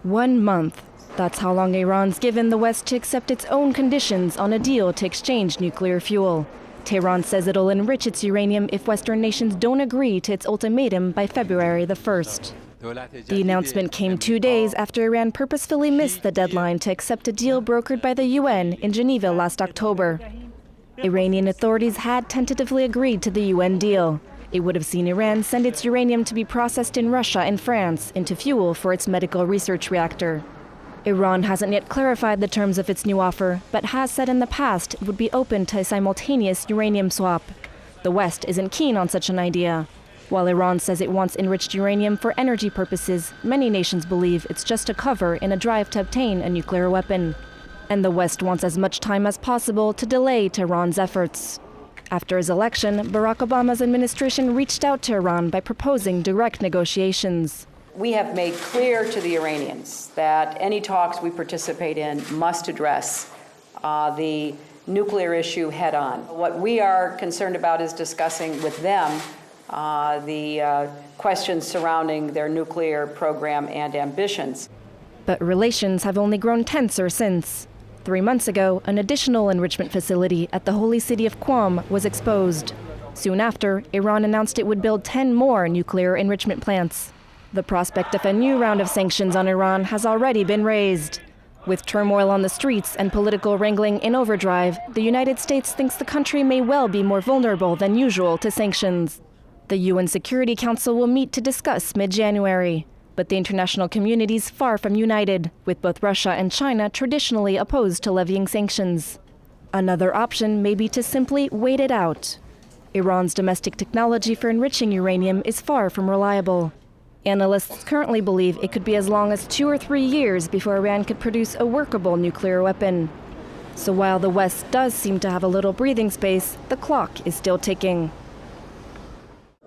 1 month. That's how long Iran's given the West to accept its own conditions on a deal to exchange nuclear fuel. Tehran says it'll enrich its uranium if Western nations don't agree to its ultimatum by February the 1st. The announcement came 2 days after Iran purposefully missed the deadline to accept a deal brokered by the UN in Geneva last October. Iranian authorities had tentatively agreed to the UN deal. It would have seen Iran send its uranium to be processed in Russia and France into fuel for its medical research reactor. Iran hasn't yet clarified the terms of its new offer, but has said in the past it would be open to a simultaneous uranium swap. The West isn't keen on such an idea. While Iran says it wants enriched uranium for energy purposes, many nations believe it's just a cover in a drive to obtain a nuclear weapon. And the West wants as much time as possible to delay Tehran's efforts. After his election, Barack Obama's administration reached out to Iran by proposing direct negotiations. We have made clear to the Iranians that any talks we participate in must address the nuclear issue head on. What we are concerned about is discussing with them the questions surrounding their nuclear program and ambitions. But relations have only grown tenser since. 3 months ago, an additional enrichment facility at the holy city of Qom was exposed. Soon after, Iran announced it would build 10 more nuclear enrichment plants. The prospect of a new round of sanctions on Iran has already been raised. With turmoil on the streets and political wrangling in overdrive, the United States thinks the country may well be more vulnerable than usual to sanctions. The UN Security Council will meet to discuss mid-January. But the international community is far from united, with both Russia and China traditionally opposed to levying sanctions. Another option may be to simply wait it out. Iran's domestic technology for enriching uranium is far from reliable. Analysts currently believe it could be as long as 2 or 3 years before Iran could produce a workable nuclear weapon. So while the West does seem to have a little breathing space, the clock is still ticking.